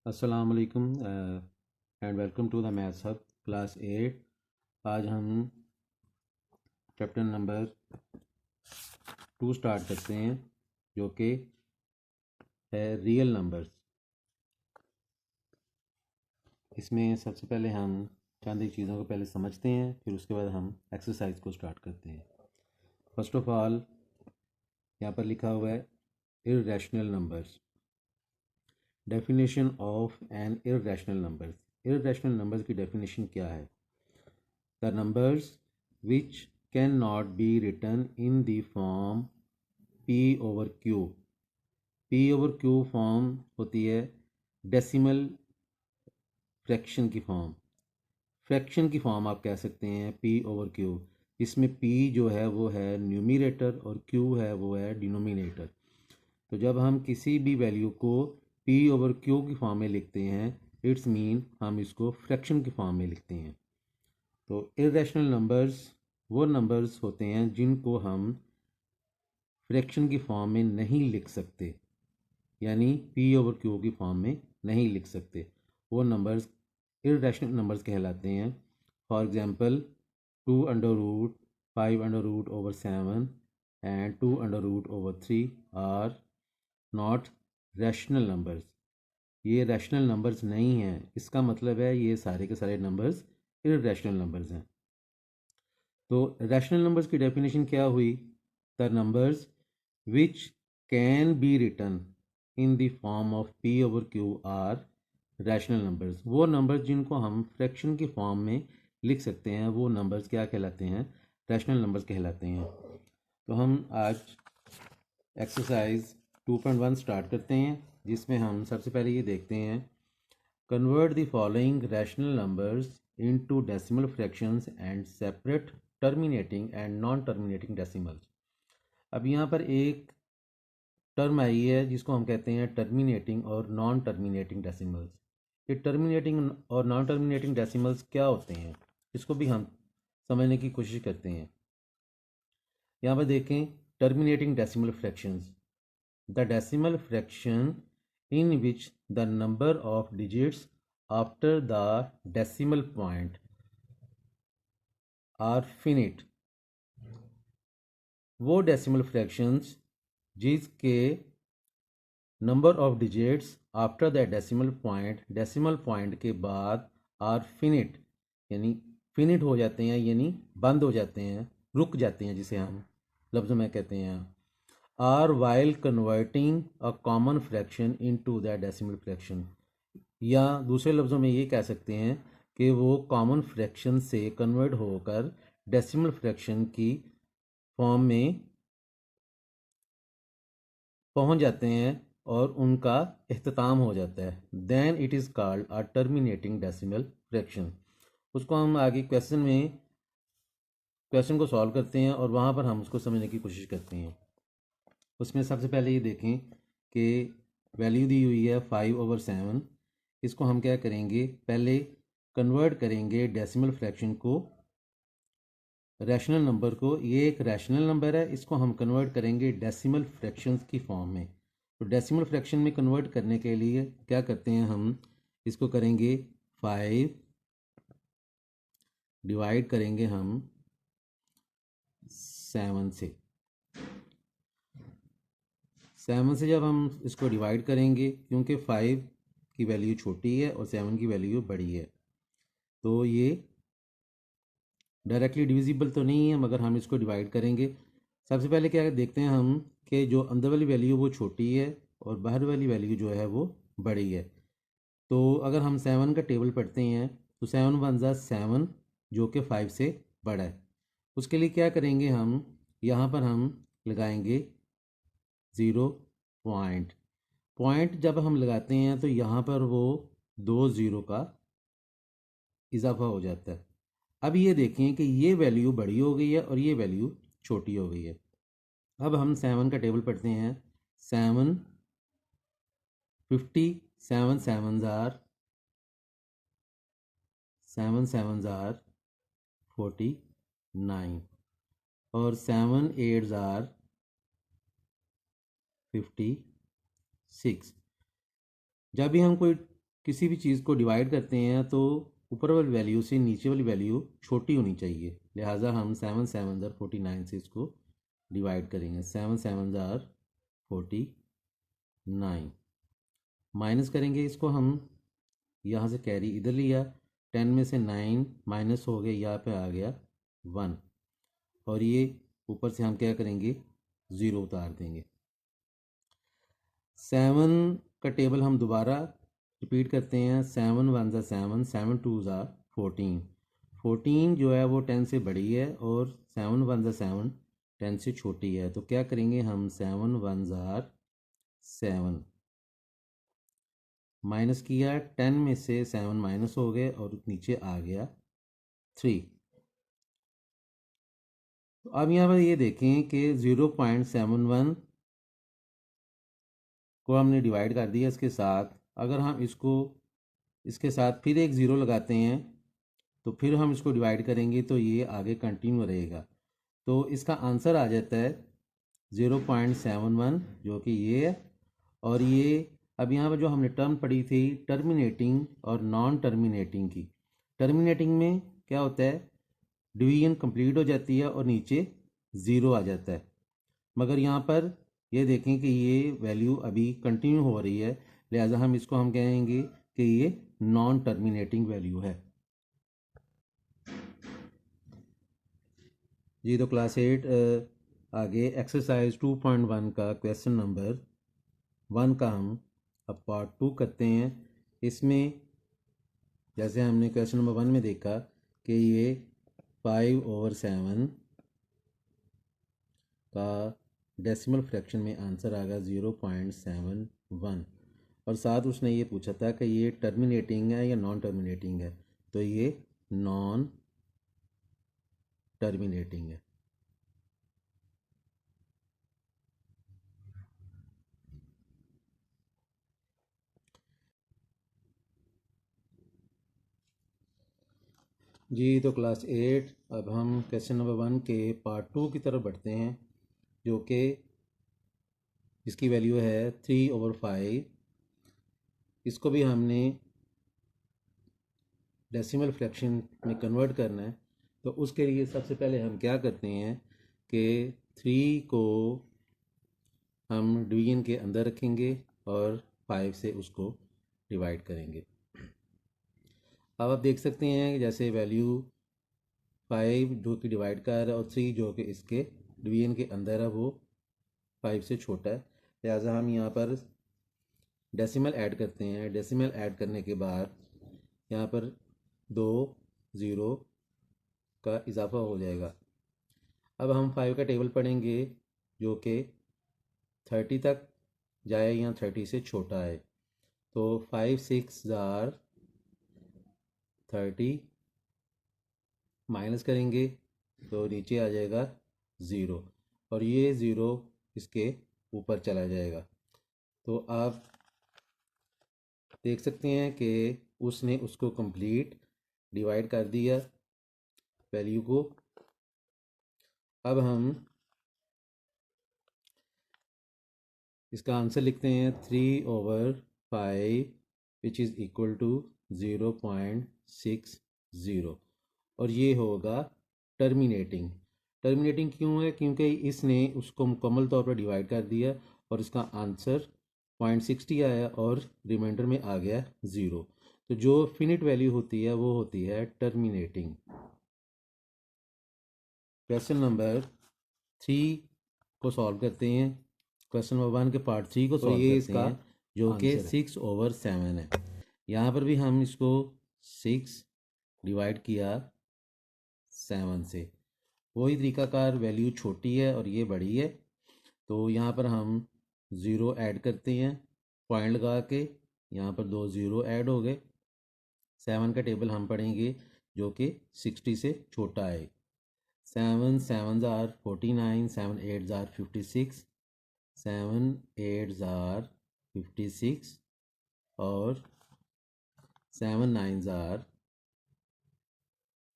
अस्सलाम वालेकुम and welcome to the maths hub class 8। आज हम चैप्टर नंबर 2 स्टार्ट करते हैं जो कि है रियल नंबर्स। इसमें सबसे पहले हम चंद एक चीज़ों को पहले समझते हैं, फिर उसके बाद हम एक्सरसाइज को स्टार्ट करते हैं। फर्स्ट ऑफ ऑल यहाँ पर लिखा हुआ है irrational numbers. Definition of N irrational numbers. Irrational numbers की डेफिनेशन क्या है? The numbers which cannot be written in the form p over q। p over q form होती है डेसिमल फ्रैक्शन की फॉर्म। फ्रैक्शन की फॉर्म आप कह सकते हैं p over q। इसमें p जो है वो है न्यूमरेटर और q है वो है डिनोमिनेटर। तो जब हम किसी भी वैल्यू को p over q की फॉर्म में लिखते हैं, इट्स मीन हम इसको फ्रैक्शन की फॉर्म में लिखते हैं। तो इर्रेशनल नंबर्स वो नंबर्स होते हैं जिनको हम फ्रैक्शन की फॉर्म में नहीं लिख सकते, यानी p ओवर q की फॉर्म में नहीं लिख सकते। वो नंबर्स इर्रेशनल नंबर्स कहलाते हैं। For example 2 under root 5 under root over 7 and 2 under root over 3 are not rational numbers. ये रैशनल नंबर्स नहीं हैं। इसका मतलब है ये सारे के सारे नंबर्स इर्रेशनल नंबर्स हैं। तो रैशनल नंबर्स की डेफिनेशन क्या हुई? The numbers which can be written in the form of p over q are rational numbers. वो नंबर्स जिनको हम फ्रैक्शन की फॉर्म में लिख सकते हैं वो नंबर्स क्या कहलाते हैं? रैशनल नंबर्स कहलाते हैं। तो हम आज एक्सरसाइज 2.1 स्टार्ट करते हैं, जिसमें हम सबसे पहले ये देखते हैं convert the following rational numbers into decimal fractions and separate terminating and non terminating decimals. अब यहाँ पर एक टर्म आई है जिसको हम कहते हैं टर्मिनेटिंग और नॉन टर्मिनेटिंग डेसिमल्स। ये टर्मिनेटिंग और नॉन टर्मिनेटिंग डेसिमल्स क्या होते हैं, इसको भी हम समझने की कोशिश करते हैं। यहाँ पर देखें terminating decimal fractions. The decimal fraction in which the number of digits after the decimal point are finite। वो डेसिमल फ्रैक्शंस जिसके number of digits after the decimal point के बाद आर फिनिट, यानी फिनिट हो जाते हैं, यानी बंद हो जाते हैं, रुक जाते हैं, जिसे हम लफ्ज़ों में कहते हैं are while converting a common fraction into the decimal fraction. या दूसरे लफ्ज़ों में ये कह सकते हैं कि वो कॉमन फ्रैक्शन से कन्वर्ट होकर डेसिमल फ्रैक्शन की फॉर्म में पहुंच जाते हैं और उनका इख्तिताम हो जाता है। Then it is called a terminating decimal fraction. उसको हम आगे क्वेश्चन को सॉल्व करते हैं और वहाँ पर हम उसको समझने की कोशिश करते हैं। उसमें सबसे पहले ये देखें कि वैल्यू दी हुई है 5/7। इसको हम क्या करेंगे, पहले कन्वर्ट करेंगे डेसिमल फ्रैक्शन को रैशनल नंबर को। ये एक रैशनल नंबर है, इसको हम कन्वर्ट करेंगे डेसिमल फ्रैक्शंस की फॉर्म में। तो डेसिमल फ्रैक्शन में कन्वर्ट करने के लिए क्या करते हैं, हम इसको करेंगे 5 डिवाइड करेंगे हम 7 से। 7 से जब हम इसको डिवाइड करेंगे, क्योंकि 5 की वैल्यू छोटी है और 7 की वैल्यू बड़ी है, तो ये डायरेक्टली डिविजिबल तो नहीं है, मगर हम इसको डिवाइड करेंगे। सबसे पहले क्या देखते हैं हम कि जो अंदर वाली वैल्यू वो छोटी है और बाहर वाली वैल्यू जो है वो बड़ी है। तो अगर हम 7 का टेबल पढ़ते हैं तो 7 वन ज़ा 7 जो कि 5 से बड़ा है। उसके लिए क्या करेंगे, हम यहाँ पर हम लगाएंगे 0 पॉइंट जब हम लगाते हैं तो यहाँ पर वो 2 ज़ीरो का इजाफा हो जाता है। अब ये देखें कि ये वैल्यू बड़ी हो गई है और ये वैल्यू छोटी हो गई है। अब हम 7 का टेबल पढ़ते हैं। 7 50, 7 7 ज़ार 49 और 7 8 ज़ार 56। जब भी हम कोई किसी भी चीज़ को डिवाइड करते हैं तो ऊपर वाली वैल्यू से नीचे वाली वैल्यू छोटी होनी चाहिए, लिहाजा हम 7 7 ज़ार 49 से इसको डिवाइड करेंगे। 7 7 ज़ार 49 माइनस करेंगे इसको हम, यहाँ से कैरी इधर लिया, 10 में से 9 माइनस हो गए, यहाँ पे आ गया 1, और ये ऊपर से हम क्या करेंगे 0 उतार देंगे। 7 का टेबल हम दोबारा रिपीट करते हैं। 7 1 ज़ा 7, 7 2 ज़ा 14, 14 जो है वो 10 से बड़ी है और 7 1 ज़ा 7 10 से छोटी है। तो क्या करेंगे हम 7 1 ज़ार 7 माइनस किया, 10 में से 7 माइनस हो गए और नीचे आ गया 3। तो अब यहाँ पर ये देखें कि 0.71 को हमने डिवाइड कर दिया इसके साथ। अगर हम इसको इसके साथ फिर एक ज़ीरो लगाते हैं तो फिर हम इसको डिवाइड करेंगे तो ये आगे कंटिन्यू रहेगा। तो इसका आंसर आ जाता है 0.71 जो कि ये है। और ये अब यहाँ पर जो हमने टर्म पढ़ी थी टर्मिनेटिंग और नॉन टर्मिनेटिंग की, टर्मिनेटिंग में क्या होता है डिवीजन कंप्लीट हो जाती है और नीचे ज़ीरो आ जाता है, मगर यहाँ पर ये देखें कि ये वैल्यू अभी कंटिन्यू हो रही है, लिहाजा हम इसको हम कहेंगे कि ये नॉन टर्मिनेटिंग वैल्यू है। जी तो क्लास 8 आगे एक्सरसाइज 2.1 का क्वेश्चन नंबर 1 का हम अब पार्ट 2 करते हैं। इसमें जैसे हमने क्वेश्चन नंबर 1 में देखा कि ये 5/7 का डेसिमल फ्रैक्शन में आंसर आ गया 0.71, और साथ उसने ये पूछा था कि ये टर्मिनेटिंग है या नॉन टर्मिनेटिंग है, तो ये नॉन टर्मिनेटिंग है। जी तो क्लास 8 अब हम क्वेश्चन नंबर 1 के पार्ट 2 की तरफ बढ़ते हैं, जो कि इसकी वैल्यू है 3/5। इसको भी हमने डेसिमल फ्रैक्शन में कन्वर्ट करना है। तो उसके लिए सबसे पहले हम क्या करते हैं कि 3 को हम डिवीजन के अंदर रखेंगे और 5 से उसको डिवाइड करेंगे। अब आप देख सकते हैं कि जैसे वैल्यू 5 जो कि डिवाइड कर रहा है और 3 जो कि इसके डिवीजन के अंदर है वो 5 से छोटा है, लिहाजा हम यहाँ पर डेसिमल ऐड करते हैं। डेसिमल ऐड करने के बाद यहाँ पर 2 ज़ीरो का इजाफा हो जाएगा। अब हम 5 का टेबल पढ़ेंगे जो कि 30 तक जाए या 30 से छोटा है। तो 5 6 ज़ार 30 माइनस करेंगे तो नीचे आ जाएगा 0, और ये 0 इसके ऊपर चला जाएगा। तो आप देख सकते हैं कि उसने उसको कंप्लीट डिवाइड कर दिया वैल्यू को। अब हम इसका आंसर लिखते हैं 3/5 विच इज़ इक्वल टू 0.60, और ये होगा टर्मिनेटिंग। टर्मिनेटिंग क्यों है? क्योंकि इसने उसको मुकम्मल तौर पर डिवाइड कर दिया और इसका आंसर 0.60 आया और रिमाइंडर में आ गया 0। तो जो फिनिट वैल्यू होती है वो होती है टर्मिनेटिंग। क्वेश्चन नंबर 3 को सॉल्व करते हैं। क्वेश्चन नंबर 1 के पार्ट 3 को सॉल्व करते हैं जो कि 6/7 है। यहाँ पर भी हम इसको 6 डिवाइड किया 7 से, वही तरीकाकार, वैल्यू छोटी है और ये बड़ी है। तो यहाँ पर हम 0 ऐड करते हैं पॉइंट लगा के, यहाँ पर 2 ज़ीरो ऐड हो गए। 7 का टेबल हम पढ़ेंगे जो कि 60 से छोटा है। 7 7 ज़ार 49, 7 8 ज़ार 56, 7 8 ज़ार 56 और 7 9 ज़ार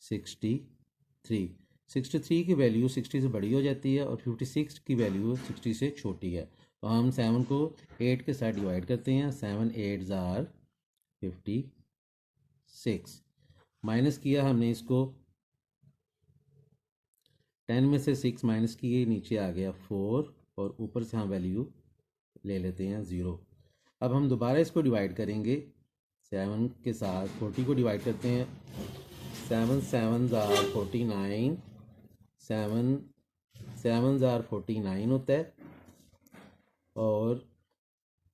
63। 63 की वैल्यू 60 से बड़ी हो जाती है और 56 की वैल्यू 60 से छोटी है। तो हम 7 को 8 के साथ डिवाइड करते हैं। 7 8 ज़ार 56 माइनस किया हमने इसको, 10 में से 6 माइनस किए, नीचे आ गया 4 और ऊपर से हम वैल्यू ले लेते हैं 0। अब हम दोबारा इसको डिवाइड करेंगे 7 के साथ, 40 को डिवाइड करते हैं, 7 7 ज़ार 49, 7 7 ज़ार 49 होता है, और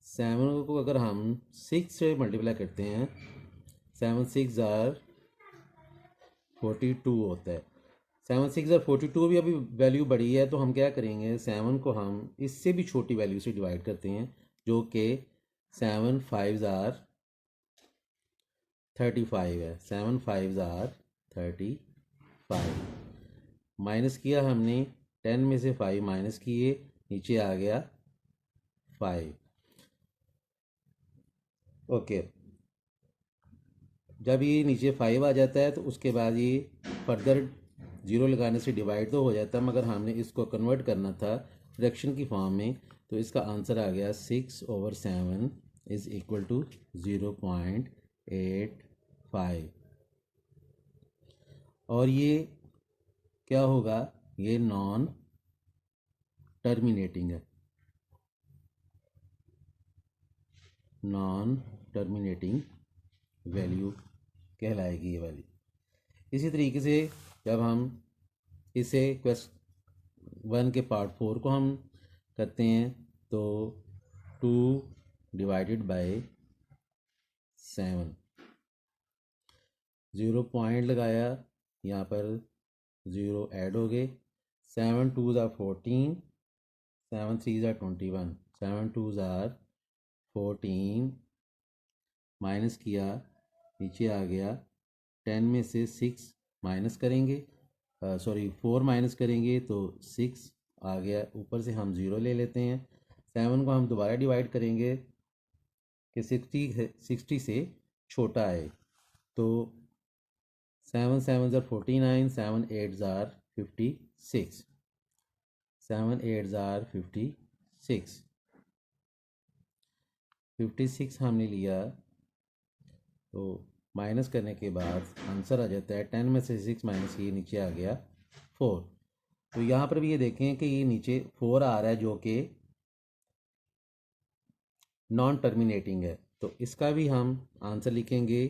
7 को अगर हम 6 से मल्टीप्लाई करते हैं, 7 6 ज़ार 42 होता है। 7 6 ज़ार 42 भी अभी वैल्यू बढ़ी है, तो हम क्या करेंगे, 7 को हम इससे भी छोटी वैल्यू से डिवाइड करते हैं, जो कि 7 5 ज़ार 35 है। 7 5 ज़ार 35 माइनस किया हमने, 10 में से 5 माइनस किए, नीचे आ गया 5। ओके, जब ये नीचे 5 आ जाता है तो उसके बाद ये फर्दर 0 लगाने से डिवाइड तो हो जाता है, मगर हमने इसको कन्वर्ट करना था फ्रैक्शन की फॉर्म में, तो इसका आंसर आ गया 6/7 इज़ इक्वल टू 0.85। और ये क्या होगा, ये नॉन टर्मिनेटिंग है, नॉन टर्मिनेटिंग वैल्यू कहलाएगी ये वाली। इसी तरीके से जब हम इसे क्वेश्चन 1 के पार्ट 4 को हम करते हैं, तो 2 डिवाइडेड बाय 7, 0 पॉइंट लगाया, यहाँ पर 0 ऐड हो गए, 7 2 ज़ार 14, 7 3 ज़ार 21, 7 2 ज़ार 14 माइनस किया, नीचे आ गया, 10 में से 6 माइनस करेंगे, 4 माइनस करेंगे तो 6 आ गया, ऊपर से हम 0 ले लेते हैं। 7 को हम दोबारा डिवाइड करेंगे कि 60 से छोटा है, तो 7 7 ज़ार 49, 7 8 ज़ार 56, 7 8 ज़ार 56, 56 हमने लिया, तो माइनस करने के बाद आंसर आ जाता है, 10 में से 6 माइनस किए, नीचे आ गया 4। तो यहाँ पर भी ये देखें कि ये नीचे 4 आ रहा है, जो कि नॉन टर्मिनेटिंग है, तो इसका भी हम आंसर लिखेंगे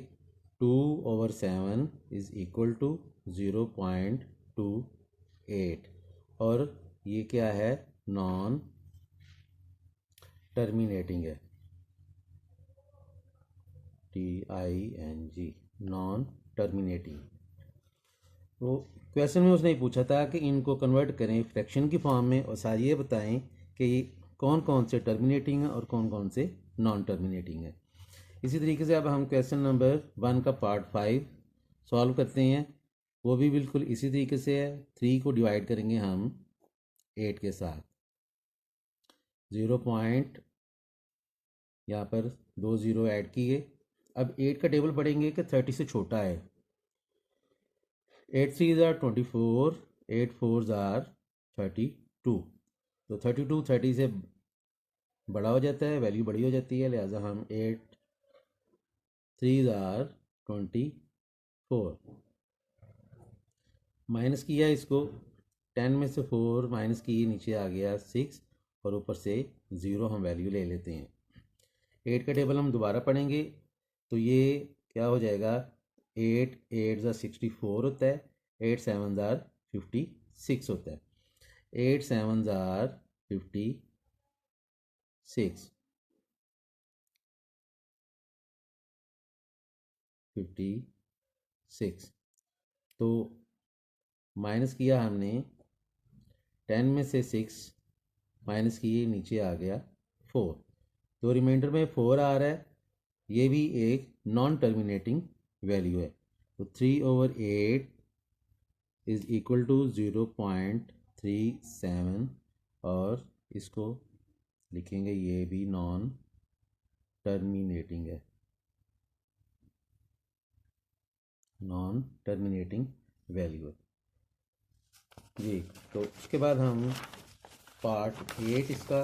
2/7 इज़ इक्वल टू 0.28, और ये क्या है, नॉन टर्मिनेटिंग है, TING, नॉन टर्मिनेटिंग। तो क्वेश्चन में उसने पूछा था कि इनको कन्वर्ट करें फ्रैक्शन की फॉर्म में, और सारी ये बताएं कि कौन कौन से टर्मिनेटिंग है और कौन कौन से नॉन टर्मिनेटिंग है। इसी तरीके से अब हम क्वेश्चन नंबर 1 का पार्ट 5 सॉल्व करते हैं, वो भी बिल्कुल इसी तरीके से है। 3 को डिवाइड करेंगे हम 8 के साथ, 0 पॉइंट, यहाँ पर 2 0 ऐड किए। अब 8 का टेबल पढ़ेंगे कि 30 से छोटा है, 8 3 ज़ार 24, 8 4 ज़ार 32, तो 32 30 से बड़ा हो जाता है, वैल्यू बड़ी हो जाती है, लिहाजा हम 8 3 ज़ार 24 माइनस किया, इसको 10 में से 4 माइनस किए, नीचे आ गया 6 और ऊपर से 0 हम वैल्यू ले लेते हैं। 8 का टेबल हम दोबारा पढ़ेंगे, तो ये क्या हो जाएगा, 8 8 ज़ार 64 होता है, 8 7 ज़ार 56 होता है, 8 7 ज़ार 56 56, तो माइनस किया हमने, 10 में से 6 माइनस किए, नीचे आ गया 4, तो रिमाइंडर में 4 आ रहा है, ये भी एक नॉन टर्मिनेटिंग वैल्यू है, तो 3/8 इज़ इक्वल टू 0.37, और इसको लिखेंगे, ये भी नॉन टर्मिनेटिंग है, नॉन टर्मिनेटिंग वैल्यू है जी। तो उसके बाद हम पार्ट 8 इसका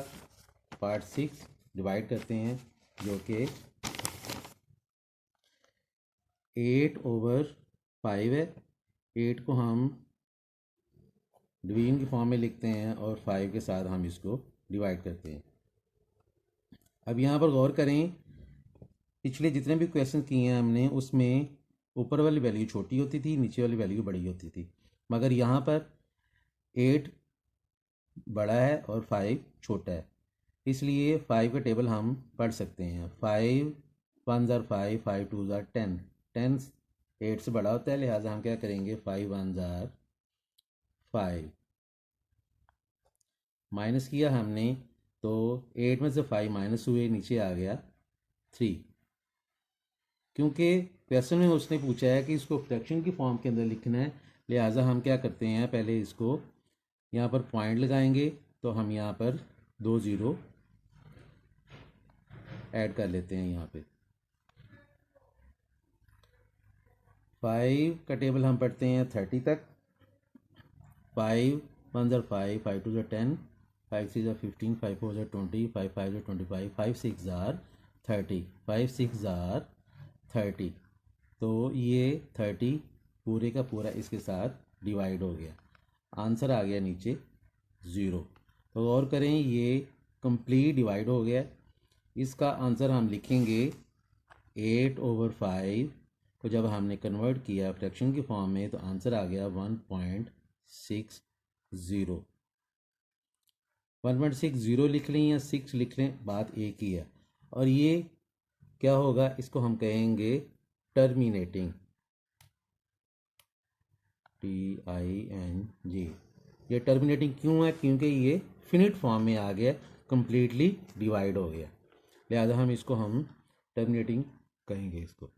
पार्ट 6 डिवाइड करते हैं, जो कि 8/5 है। 8 को हम डिवीजन की फॉर्म में लिखते हैं और 5 के साथ हम इसको डिवाइड करते हैं। अब यहाँ पर गौर करें, पिछले जितने भी क्वेश्चन किए हैं हमने उसमें ऊपर वाली वैल्यू छोटी होती थी, नीचे वाली वैल्यू बड़ी होती थी, मगर यहाँ पर 8 बड़ा है और 5 छोटा है, इसलिए 5 का टेबल हम पढ़ सकते हैं। 5 1s are 5, 5 2s are 10, 10 8 से बड़ा होता है, लिहाजा हम क्या करेंगे 5 1s are 5। माइनस किया हमने तो 8 में से 5 माइनस हुए, नीचे आ गया 3। क्योंकि क्वेश्चन में उसने पूछा है कि इसको फ्रैक्शन की फॉर्म के अंदर लिखना है, लिहाजा हम क्या करते हैं, पहले इसको यहाँ पर पॉइंट लगाएंगे तो हम यहाँ पर 2 0 ऐड कर लेते हैं। यहाँ पे 5 का टेबल हम पढ़ते हैं 30 तक। 5 1s are 5, 5 2s are 10, 5 6s are 15, 5 4s are 20, 5 5s are 25, 5 6s are 30, 5 6s are 30। तो ये 30 पूरे का पूरा इसके साथ डिवाइड हो गया, आंसर आ गया नीचे 0। तो गौर करें, ये कंप्लीट डिवाइड हो गया। इसका आंसर हम लिखेंगे 8/5 को जब हमने कन्वर्ट किया फ्रैक्शन की फॉर्म में तो आंसर आ गया 1.60। 1.60 लिख लें या 6 लिख लें, बात एक ही है। और ये क्या होगा, इसको हम कहेंगे टर्मिनेटिंग, TING। ये टर्मिनेटिंग क्यों है, क्योंकि ये फिनिट फॉर्म में आ गया, कंप्लीटली डिवाइड हो गया, लिहाजा हम इसको टर्मिनेटिंग कहेंगे इसको।